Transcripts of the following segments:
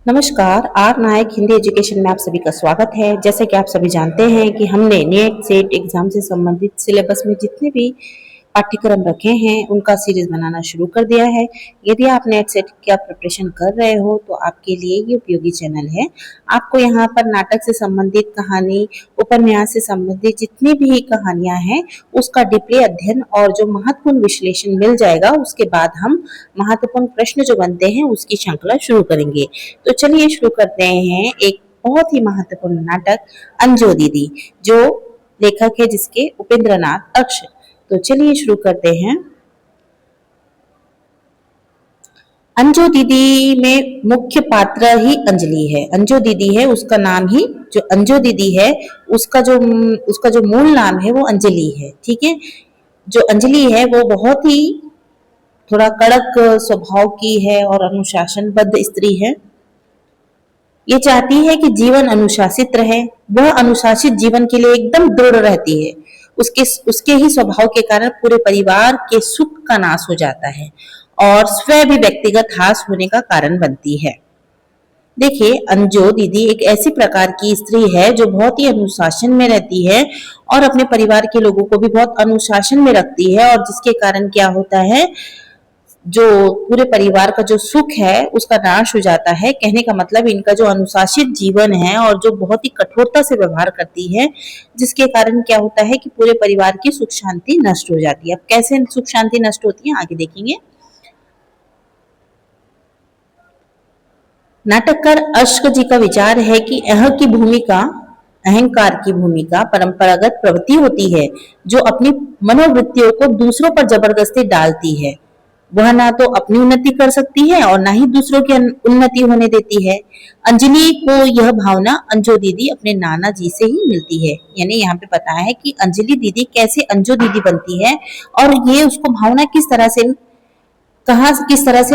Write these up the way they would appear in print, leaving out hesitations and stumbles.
नमस्कार, are Nayak Hindi education में आप सभी का स्वागत है। जैसे कि आप सभी जानते हैं कि हमने नेट सेट एग्जाम से संबंधित सिलेबस में जितने भी पाठ्यक्रम रखे हैं उनका सीरीज बनाना शुरू कर दिया है। यदि आप नेट सेट का प्रिपरेशन कर रहे हो तो आपके लिए ये उपयोगी चैनल है। आपको यहाँ पर नाटक से संबंधित कहानी, उपन्यास से संबंधित जितनी भी कहानियां हैं उसका डीपली अध्ययन और जो महत्वपूर्ण विश्लेषण मिल जाएगा। उसके बाद हम महत्वपूर्ण प्रश्न जो बनते हैं उसकी श्रृंखला शुरू करेंगे। तो चलिए शुरू करते हैं एक बहुत ही महत्वपूर्ण नाटक अंजो दीदी, जो लेखक है जिसके उपेंद्र नाथ अक्ष। तो चलिए शुरू करते हैं। अंजो दीदी में मुख्य पात्र ही अंजलि है। अंजो दीदी है, उसका नाम ही जो अंजो दीदी है उसका जो मूल नाम है वो अंजलि है। ठीक है, जो अंजलि है वो बहुत ही थोड़ा कड़क स्वभाव की है और अनुशासनबद्ध स्त्री है। ये चाहती है कि जीवन अनुशासित रहे। वह अनुशासित जीवन के लिए एकदम दृढ़ रहती है। उसके ही स्वभाव के कारण पूरे परिवार के सुख का नाश हो जाता है और स्वयं भी व्यक्तिगत हास होने का कारण बनती है। देखिए, अंजो दीदी एक ऐसी प्रकार की स्त्री है जो बहुत ही अनुशासन में रहती है और अपने परिवार के लोगों को भी बहुत अनुशासन में रखती है, और जिसके कारण क्या होता है, जो पूरे परिवार का जो सुख है उसका नाश हो जाता है। कहने का मतलब इनका जो अनुशासित जीवन है और जो बहुत ही कठोरता से व्यवहार करती है, जिसके कारण क्या होता है कि पूरे परिवार की सुख शांति नष्ट हो जाती है। अब कैसे सुख शांति नष्ट होती है आगे देखेंगे। नाटककार अश्क जी का विचार है कि अहंकार की भूमिका परंपरागत प्रवृत्ति होती है जो अपनी मनोवृत्तियों को दूसरों पर जबरदस्ती डालती है। वह ना तो अपनी उन्नति कर सकती है और ना ही दूसरों की उन्नति होने देती है। अंजलि को यह भावना अंजो दीदी अपने नाना जी से ही मिलती है। यानी यहाँ पे बताया है कि अंजलि दीदी कैसे अंजो दीदी बनती है और ये उसको भावना किस तरह से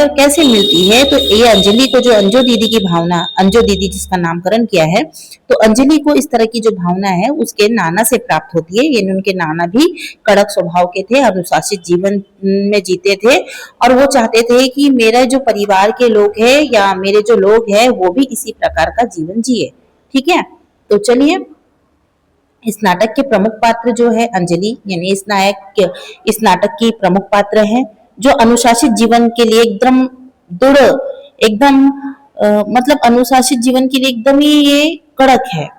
और कैसे मिलती है। तो ये अंजलि को जो अंजो दीदी की भावना, अंजो दीदी जिसका नामकरण किया है, तो अंजलि को इस तरह की जो भावना है उसके नाना से प्राप्त होती है। यानी उनके नाना भी कड़क स्वभाव के थे, अनुशासित जीवन में जीते थे और वो चाहते थे कि मेरा जो परिवार के लोग हैं या मेरे जो लोग हैं वो भी इसी प्रकार का जीवन जिए। ठीक है, तो चलिए, इस नाटक के प्रमुख पात्र जो है अंजलि, यानी इस नाटक की प्रमुख पात्र है जो अनुशासित जीवन के लिए एकदम दृढ़, एकदम मतलब अनुशासित जीवन के लिए एकदम ही ये कड़क है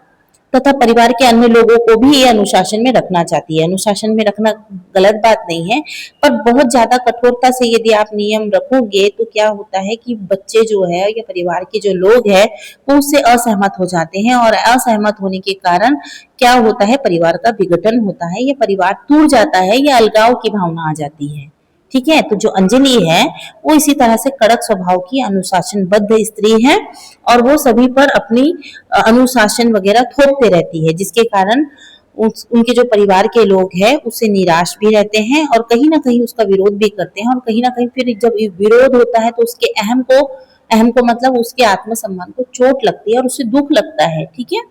तथा परिवार के अन्य लोगों को भी ये अनुशासन में रखना चाहती है। अनुशासन में रखना गलत बात नहीं है, पर बहुत ज्यादा कठोरता से यदि आप नियम रखोगे तो क्या होता है कि बच्चे जो है या परिवार के जो लोग हैं वो उससे असहमत हो जाते हैं, और असहमत होने के कारण क्या होता है, परिवार का विघटन होता है या परिवार टूट जाता है या अलगाव की भावना आ जाती है। ठीक है, तो जो अंजलि है वो इसी तरह से कड़क स्वभाव की अनुशासनबद्ध स्त्री है और वो सभी पर अपनी अनुशासन वगैरह थोपते रहती है, जिसके कारण उनके जो परिवार के लोग हैं उससे निराश भी रहते हैं और कहीं ना कहीं उसका विरोध भी करते हैं। और कहीं ना कहीं फिर जब विरोध होता है तो उसके अहम को मतलब उसके आत्मसम्मान को चोट लगती है और उसे दुख लगता है। ठीक है,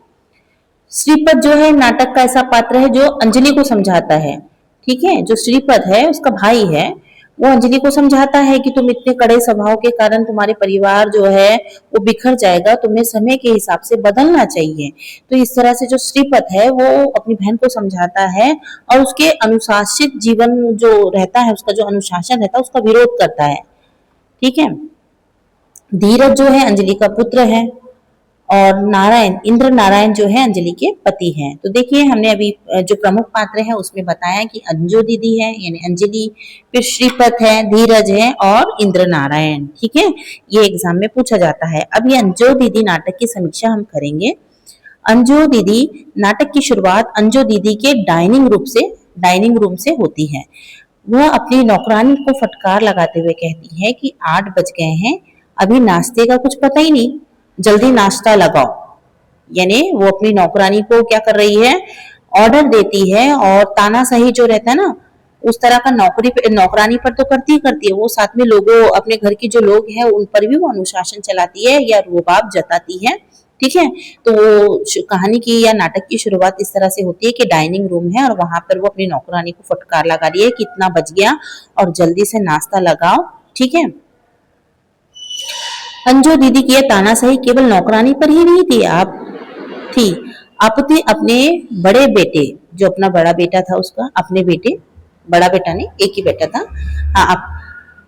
श्रीपद जो है नाटक का ऐसा पात्र है जो अंजलि को समझाता है। ठीक है, जो श्रीपद है उसका भाई है, वो अंजलि को समझाता है कि तुम इतने कड़े स्वभाव के कारण तुम्हारे परिवार जो है वो बिखर जाएगा, तुम्हें समय के हिसाब से बदलना चाहिए। तो इस तरह से जो श्रीपद है वो अपनी बहन को समझाता है और उसके अनुशासित जीवन जो रहता है, उसका जो अनुशासन रहता है उसका विरोध करता है। ठीक है, धीरज जो है अंजलि का पुत्र है और इंद्र नारायण जो है अंजलि के पति हैं। तो देखिए, हमने अभी जो प्रमुख पात्र है उसमें बताया कि अंजो दीदी है यानी अंजलि, फिर श्रीपत है, धीरज है और इंद्र नारायण। ठीक है, ये एग्जाम में पूछा जाता है। अब ये अंजो दीदी नाटक की समीक्षा हम करेंगे। अंजो दीदी नाटक की शुरुआत अंजो दीदी के डाइनिंग रूम से होती है। वह अपनी नौकरानी को फटकार लगाते हुए कहती है कि 8 बज गए हैं, अभी नाश्ते का कुछ पता ही नहीं, जल्दी नाश्ता लगाओ। यानी वो अपनी नौकरानी को क्या कर रही है, ऑर्डर देती है, और तानाशाही जो रहता है ना उस तरह का नौकरानी पर तो करती ही करती है, वो साथ में लोगों, अपने घर की जो लोग हैं उन पर भी वो अनुशासन चलाती है या रुबाब जताती है। ठीक है, तो वो कहानी की या नाटक की शुरुआत इस तरह से होती है कि डाइनिंग रूम है और वहां पर वो अपनी नौकरानी को फटकार लगा रही है कि इतना बज गया और जल्दी से नाश्ता लगाओ। ठीक है, अंजू दीदी की यह तानाशाही केवल नौकरानी पर ही नहीं थी, आप थी अपने अपने बड़े बेटे, जो अपना बड़ा बेटा था उसका, अपने बेटे, बड़ा बेटा नहीं, एक ही बेटा था, हाँ,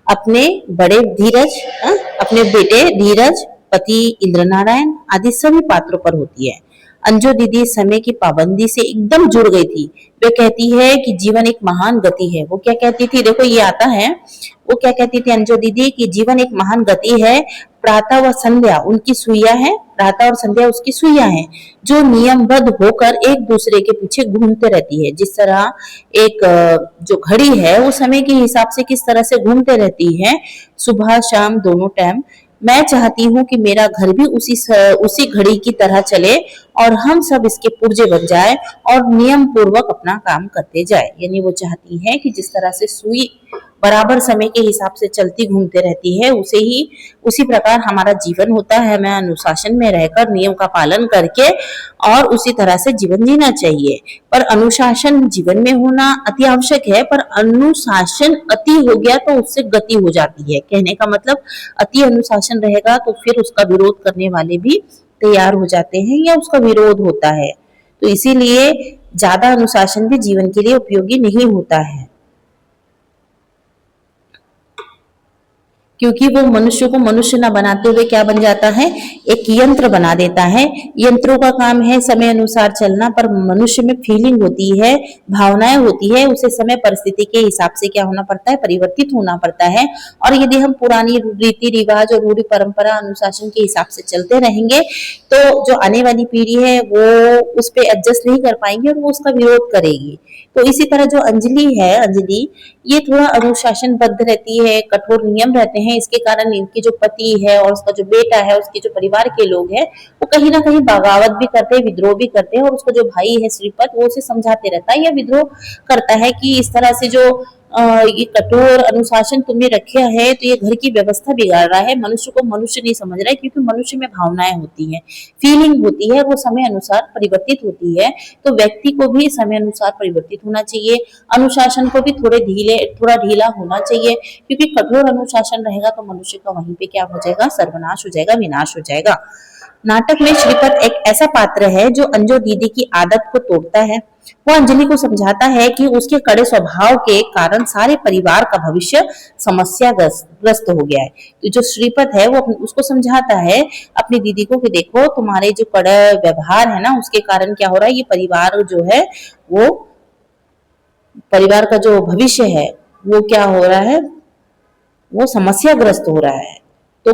अपने बड़े धीरज, हाँ, अपने बेटे धीरज, पति इंद्र नारायण आदि सभी पात्रों पर होती है। अंजू दीदी समय की पाबंदी से एकदम जुड़ गई थी। वे कहती है कि जीवन एक महान गति है। वो क्या कहती थी, देखो ये आता है, वो क्या कहती थी अंजू दीदी कि जीवन एक महान गति है, प्रातः व संध्या उनकी सुइया है, प्रातः और संध्या उसकी सुइया है, जो नियमबद्ध होकर एक दूसरे के पीछे घूमते रहती है। जिस तरह एक जो घड़ी है वो समय के हिसाब से किस तरह से घूमते रहती है, सुबह शाम दोनों टाइम, मैं चाहती हूँ कि मेरा घर भी उसी घड़ी की तरह चले और हम सब इसके पुर्जे बन जाए और नियम पूर्वक अपना काम करते जाए। यानी वो चाहती है कि जिस तरह से सुई बराबर समय के हिसाब से चलती घूमते रहती है, उसी प्रकार हमारा जीवन होता है। हमें अनुशासन में रहकर नियम का पालन करके और उसी तरह से जीवन जीना चाहिए। पर अनुशासन जीवन में होना अति आवश्यक है, पर अनुशासन अति हो गया तो उससे गति हो जाती है। कहने का मतलब अति अनुशासन रहेगा तो फिर उसका विरोध करने वाले भी तैयार हो जाते हैं या उसका विरोध होता है। तो इसीलिए ज्यादा अनुशासन भी जीवन के लिए उपयोगी नहीं होता है, क्योंकि वो मनुष्य को मनुष्य न बनाते हुए क्या बन जाता है, एक यंत्र बना देता है। यंत्रों का काम है समय अनुसार चलना, पर मनुष्य में फीलिंग होती है, भावनाएं होती है, उसे समय परिस्थिति के हिसाब से क्या होना पड़ता है, परिवर्तित होना पड़ता है। और यदि हम पुरानी रीति रिवाज और रूढ़ी परंपरा अनुशासन के हिसाब से चलते रहेंगे तो जो आने वाली पीढ़ी है वो उस पर एडजस्ट नहीं कर पाएंगे और वो उसका विरोध करेगी। तो इसी तरह जो अंजलि है, अंजलि ये थोड़ा अनुशासनबद्ध रहती है, कठोर नियम रहते हैं। इसके कारण इनकी जो पति है और उसका जो बेटा है, उसके जो परिवार के लोग हैं, वो कहीं ना कहीं बगावत भी करते हैं, विद्रोह भी करते हैं। और उसका जो भाई है श्रीपत, वो उसे समझाते रहता है या विद्रोह करता है कि इस तरह से जो ये कठोर अनुशासन तुमने रखे है तो ये घर की व्यवस्था बिगाड़ रहा है, मनुष्य को मनुष्य नहीं समझ रहा है। क्योंकि मनुष्य में भावनाएं होती है, फीलिंग होती है, वो समय अनुसार परिवर्तित होती है। तो व्यक्ति को भी समय अनुसार परिवर्तित होना चाहिए, अनुशासन को भी थोड़ा ढीला होना चाहिए। क्योंकि कठोर अनुशासन रहेगा तो मनुष्य का वहीं पे क्या हो जाएगा, सर्वनाश हो जाएगा, विनाश हो जाएगा। नाटक में श्रीपत एक ऐसा पात्र है जो अंजू दीदी की आदत को तोड़ता है। वो अंजलि को समझाता है कि उसके कड़े स्वभाव के कारण सारे परिवार का भविष्य समस्याग्रस्त हो गया है। तो जो श्रीपत है वो उसको समझाता है अपनी दीदी को कि देखो तुम्हारे जो कड़े व्यवहार है ना, उसके कारण क्या हो रहा है, ये परिवार जो है वो परिवार का जो भविष्य है वो क्या हो रहा है, वो समस्याग्रस्त हो रहा है। तो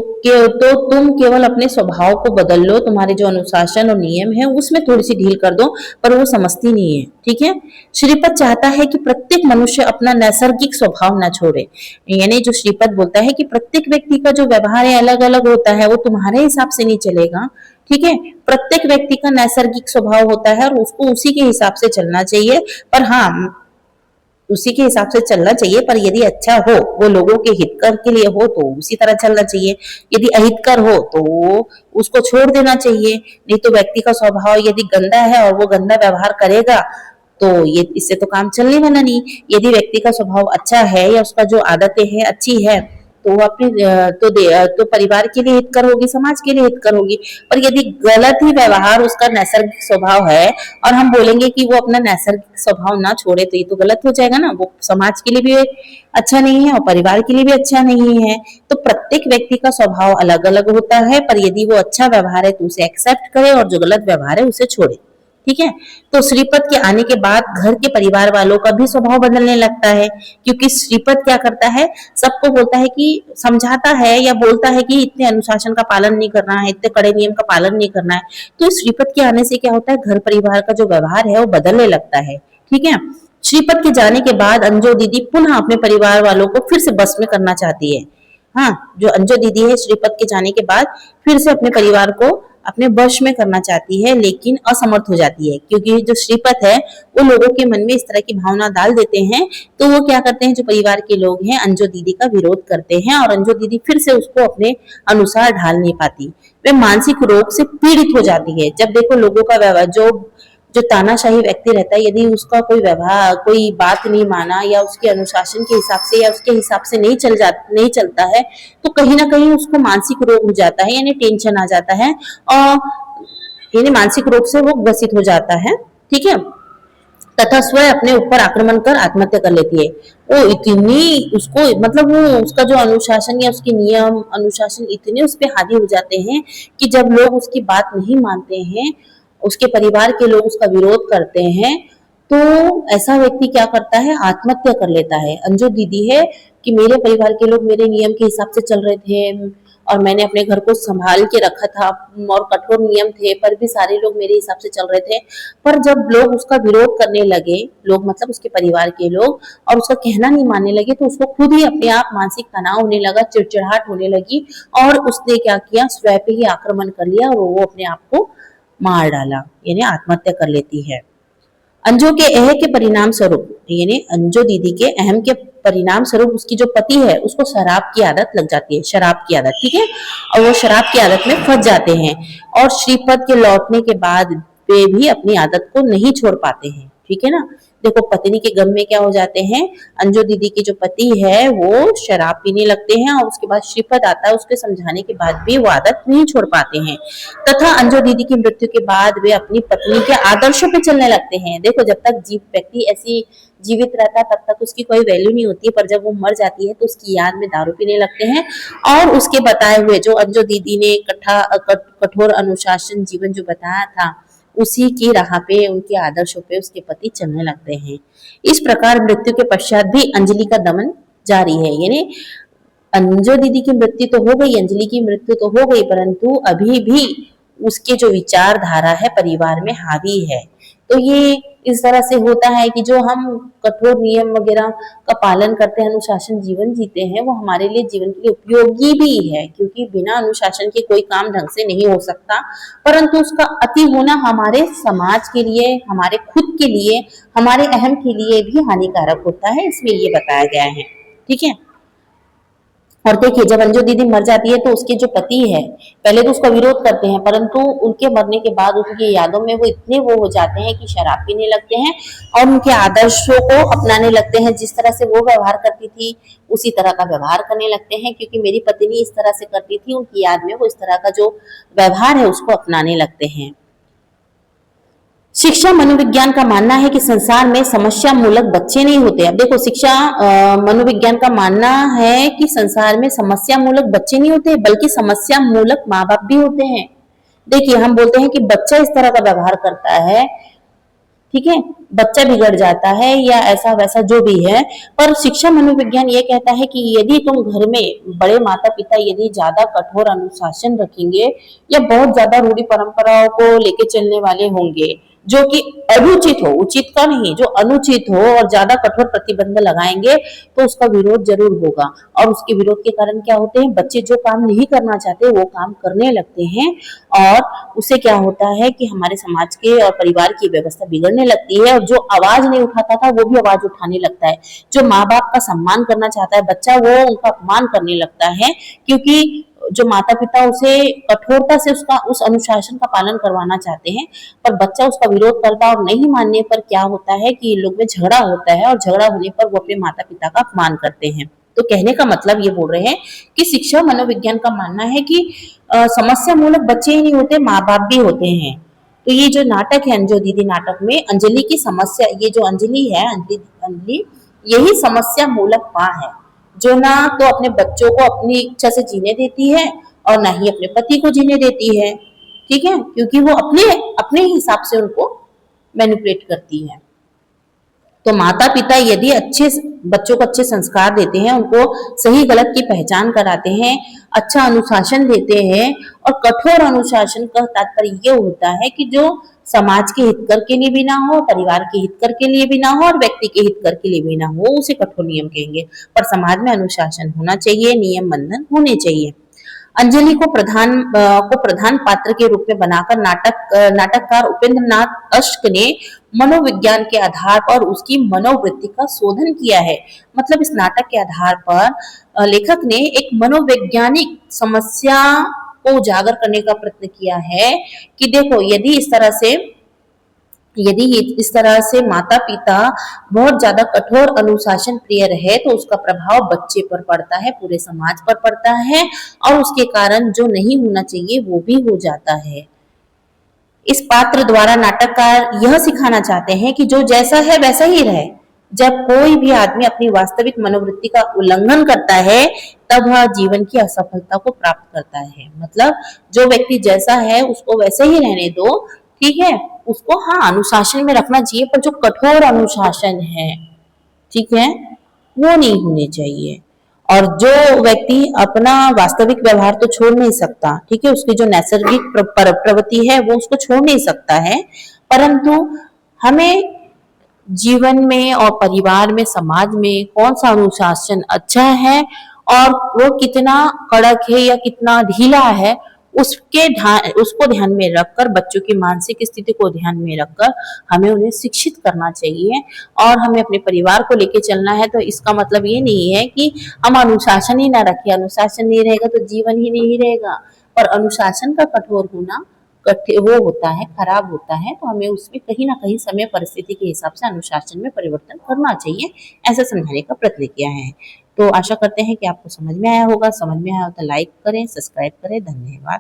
तुम केवल अपने स्वभाव को बदल लो, तुम्हारे जो अनुशासन और नियम है उसमें थोड़ी सी ढील कर दो, पर वो समझती नहीं है। ठीक है, श्रीपत चाहता है कि प्रत्येक मनुष्य अपना नैसर्गिक स्वभाव न छोड़े। यानी जो श्रीपत बोलता है कि प्रत्येक व्यक्ति का जो व्यवहार है अलग अलग होता है, वो तुम्हारे हिसाब से नहीं चलेगा। ठीक है, प्रत्येक व्यक्ति का नैसर्गिक स्वभाव होता है और उसको उसी के हिसाब से चलना चाहिए। पर हाँ, उसी के हिसाब से चलना चाहिए, पर यदि अच्छा हो, वो लोगों के हितकर के लिए हो तो उसी तरह चलना चाहिए। यदि अहितकर हो तो उसको छोड़ देना चाहिए। नहीं तो व्यक्ति का स्वभाव यदि गंदा है और वो गंदा व्यवहार करेगा तो ये इससे तो काम चलने वाला नहीं। यदि व्यक्ति का स्वभाव अच्छा है या उसका जो आदतें हैं अच्छी है तो वो अपने तो परिवार के लिए हितकर होगी, समाज के लिए हितकर होगी। पर यदि गलत ही व्यवहार उसका नैसर्गिक स्वभाव है और हम बोलेंगे कि वो अपना नैसर्गिक स्वभाव ना छोड़े तो ये तो गलत हो जाएगा ना, वो समाज के लिए भी अच्छा नहीं है और परिवार के लिए भी अच्छा नहीं है। तो प्रत्येक व्यक्ति का स्वभाव अलग अलग होता है, पर यदि वो अच्छा व्यवहार है तो उसे एक्सेप्ट करे और जो गलत व्यवहार है उसे छोड़े। ठीक है, तो श्रीपत के आने के बाद घर के परिवार वालों का भी स्वभाव बदलने लगता है। क्योंकि श्रीपत क्या करता है, सबको बोलता है कि समझाता है या बोलता है कि इतने अनुशासन का पालन नहीं करना है, इतने कड़े नियम का पालन नहीं करना है। तो श्रीपत के आने से क्या होता है, घर परिवार का जो व्यवहार है वो बदलने लगता है। ठीक है, श्रीपत के जाने के बाद अंजू दीदी पुनः अपने परिवार वालों को फिर से बस में करना चाहती है। हाँ, जो अंजू दीदी है श्रीपत के जाने के बाद फिर से अपने परिवार को अपने वश में करना चाहती है, लेकिन असमर्थ हो जाती है। क्योंकि जो श्रीपत है वो लोगों के मन में इस तरह की भावना डाल देते हैं। तो वो क्या करते हैं, जो परिवार के लोग हैं अंजू दीदी का विरोध करते हैं और अंजू दीदी फिर से उसको अपने अनुसार ढाल नहीं पाती। वे मानसिक रोग से पीड़ित हो जाती है। जब देखो लोगों का व्यवहार, जो जो तानाशाही व्यक्ति रहता है, यदि उसका कोई व्यवहार, कोई बात नहीं माना या उसके अनुशासन के हिसाब से या उसके हिसाब से नहीं चलता है, तो कहीं ना कहीं उसको मानसिक रोग हो जाता है, यानी टेंशन आ जाता है, और यानी मानसिक रोग से वो ग्रसित हो जाता है। ठीक है, तथा स्वयं अपने ऊपर आक्रमण कर आत्महत्या कर लेती है। वो इतनी उसको मतलब वो उसका जो अनुशासन या उसके नियम अनुशासन इतने उस पर हावी हो जाते हैं कि जब लोग उसकी बात नहीं मानते हैं, उसके परिवार के लोग उसका विरोध करते हैं, तो ऐसा व्यक्ति क्या करता है, आत्महत्या कर लेता है। अंजू दीदी है कि मेरे परिवार के लोग मेरे नियम के हिसाब से चल रहे थे और मैंने अपने घर को संभाल के रखा था और कठोर नियम थे, पर भी सारे लोग मेरे हिसाब से चल रहे थे। पर जब लोग उसका विरोध करने लगे, लोग मतलब उसके परिवार के लोग, और उसका कहना नहीं मानने लगे, तो उसको खुद ही अपने आप मानसिक तनाव होने लगा, चिड़चिड़ाहट होने लगी, और उसने क्या किया, स्वयं पे ही आक्रमण कर लिया और वो अपने आप को मार डाला, यानी आत्महत्या कर लेती है। अंजू के अह के परिणाम स्वरूप, यानी अंजू दीदी के अहम के परिणाम स्वरूप उसकी जो पति है उसको शराब की आदत लग जाती है, शराब की आदत। ठीक है, और वो शराब की आदत में फंस जाते हैं और श्रीपद के लौटने के बाद वे भी अपनी आदत को नहीं छोड़ पाते हैं। ठीक है ना, देखो पत्नी के गम में क्या हो जाते हैं, अंजू दीदी की जो पति है वो शराब पीने लगते हैं और उसके बाद श्रीपद आता है, उसके समझाने के बाद भी वो आदत नहीं छोड़ पाते हैं। तथा अंजू दीदी की मृत्यु के बाद वे अपनी पत्नी के आदर्शों पे चलने लगते हैं। देखो जब तक व्यक्ति ऐसी जीवित रहता है तब तक उसकी कोई वैल्यू नहीं होती है, पर जब वो मर जाती है तो उसकी याद में दारू पीने लगते हैं और उसके बताए हुए जो अंजू दीदी ने कठोर अनुशासन जीवन जो बताया था, उसी की राह पे, उनके आदर्शों पे उसके पति चलने लगते हैं। इस प्रकार मृत्यु के पश्चात भी अंजलि का दमन जारी है, यानी अंजू दीदी की मृत्यु तो हो गई, अंजलि की मृत्यु तो हो गई, परंतु अभी भी उसके जो विचारधारा है परिवार में हावी है। तो ये इस तरह से होता है कि जो हम कठोर नियम वगैरह का पालन करते हैं, अनुशासन जीवन जीते हैं, वो हमारे लिए जीवन के लिए उपयोगी भी है, क्योंकि बिना अनुशासन के कोई काम ढंग से नहीं हो सकता, परंतु उसका अति होना हमारे समाज के लिए, हमारे खुद के लिए, हमारे अहम के लिए भी हानिकारक होता है, इसमें ये बताया गया है। ठीक है, और देखिए जब अंजू दीदी मर जाती है तो उसके जो पति है पहले तो उसका विरोध करते हैं, परंतु उनके मरने के बाद उनकी यादों में वो इतने वो हो जाते हैं कि शराब पीने लगते हैं और उनके आदर्शों को अपनाने लगते हैं। जिस तरह से वो व्यवहार करती थी उसी तरह का व्यवहार करने लगते हैं, क्योंकि मेरी पत्नी इस तरह से करती थी, उनकी याद में वो इस तरह का जो व्यवहार है उसको अपनाने लगते हैं। शिक्षा मनोविज्ञान का मानना है कि संसार में समस्या मूलक बच्चे नहीं होते। अब देखो शिक्षा मनोविज्ञान का मानना है कि संसार में समस्या मूलक बच्चे नहीं होते, बल्कि समस्या मूलक माँ बाप भी होते हैं। देखिए हम बोलते हैं कि बच्चा इस तरह का व्यवहार करता है, ठीक है, बच्चा बिगड़ जाता है या ऐसा वैसा जो भी है, पर शिक्षा मनोविज्ञान ये कहता है कि यदि तुम घर में बड़े माता पिता यदि ज्यादा कठोर अनुशासन रखेंगे या बहुत ज्यादा रूढ़ी परंपराओं को लेके चलने वाले होंगे जो कि अनुचित हो, उचित का नहीं, जो अनुचित हो, और ज्यादा कठोर प्रतिबंध लगाएंगे तो उसका विरोध जरूर होगा। और उसके विरोध के कारण क्या होते हैं, बच्चे जो काम नहीं करना चाहते वो काम करने लगते हैं और उससे क्या होता है कि हमारे समाज के और परिवार की व्यवस्था बिगड़ने लगती है, और जो आवाज नहीं उठाता था वो भी आवाज उठाने लगता है। जो माँ बाप का सम्मान करना चाहता है बच्चा, वो उनका अपमान करने लगता है, क्योंकि जो माता पिता उसे कठोरता से उसका उस अनुशासन का पालन करवाना चाहते हैं, पर बच्चा उसका विरोध करता है और नहीं मानने पर क्या होता है कि लोग में झगड़ा होता है और झगड़ा होने पर वो अपने माता पिता का अपमान करते हैं। तो कहने का मतलब ये बोल रहे हैं कि शिक्षा मनोविज्ञान का मानना है कि समस्या मूलक बच्चे ही नहीं होते, माँ बाप भी होते हैं। तो ये जो नाटक है अंजू दीदी नाटक में अंजलि की समस्या, ये जो अंजलि है, अंजलि यही समस्या मूलक माँ है, जो ना तो अपने बच्चों को अपनी इच्छा से जीने देती है और ना ही अपने पति को जीने देती है। ठीक है, क्योंकि वो अपने अपने हिसाब से उनको मैनिपुलेट करती है। तो माता पिता यदि अच्छे बच्चों को अच्छे संस्कार देते हैं, उनको सही गलत की पहचान कराते हैं, अच्छा अनुशासन देते हैं, और कठोर अनुशासन का तात्पर्य ये होता है कि जो समाज के हितकर के लिए भी ना हो, परिवार के हितकर के लिए भी ना हो और व्यक्ति के हितकर के लिए भी ना हो, उसे कठोर नियम कहेंगे। पर समाज में अनुशासन होना चाहिए, नियम बंधन होने चाहिए। अंजलि को प्रधान पात्र के रूप में बनाकर नाटककार उपेंद्र नाथ अश्क ने मनोविज्ञान के आधार पर उसकी मनोवृत्ति का शोधन किया है। मतलब इस नाटक के आधार पर लेखक ने एक मनोवैज्ञानिक समस्या को उजागर करने का प्रयत्न किया है कि देखो यदि इस तरह से माता पिता बहुत ज्यादा कठोर अनुशासन प्रिय रहे तो उसका प्रभाव बच्चे पर पड़ता है, पूरे समाज पर पड़ता है, और उसके कारण जो नहीं होना चाहिए वो भी हो जाता है। इस पात्र द्वारा नाटककार यह सिखाना चाहते हैं कि जो जैसा है वैसा ही रहे। जब कोई भी आदमी अपनी वास्तविक मनोवृत्ति का उल्लंघन करता है तब वह जीवन की असफलता को प्राप्त करता है। मतलब जो व्यक्ति जैसा है उसको वैसे ही रहने दो, ठीक है, उसको हाँ अनुशासन में रखना चाहिए, पर जो कठोर अनुशासन है, ठीक है, वो नहीं होने चाहिए। और जो व्यक्ति अपना वास्तविक व्यवहार तो छोड़ नहीं सकता, ठीक है, उसकी जो नैसर्गिक प्रवृत्ति है वो उसको छोड़ नहीं सकता है, परंतु हमें जीवन में और परिवार में, समाज में कौन सा अनुशासन अच्छा है और वो कितना कड़क है या कितना ढीला है, उसको ध्यान में रखकर, बच्चों की मानसिक स्थिति को ध्यान में रखकर हमें उन्हें शिक्षित करना चाहिए। और हमें अपने परिवार को लेके चलना है। तो इसका मतलब ये नहीं है कि हम अनुशासन ही ना रखें, अनुशासन नहीं रहेगा तो जीवन ही नहीं रहेगा। पर अनुशासन का कठोर होना वो होता है, खराब होता है, तो हमें उसमें कहीं ना कहीं समय परिस्थिति के हिसाब से अनुशासन में परिवर्तन करना चाहिए, ऐसा समझाने का प्रयत्न किया है। तो आशा करते हैं कि आपको समझ में आया होगा। समझ में आया हो तो लाइक करें, सब्सक्राइब करें। धन्यवाद।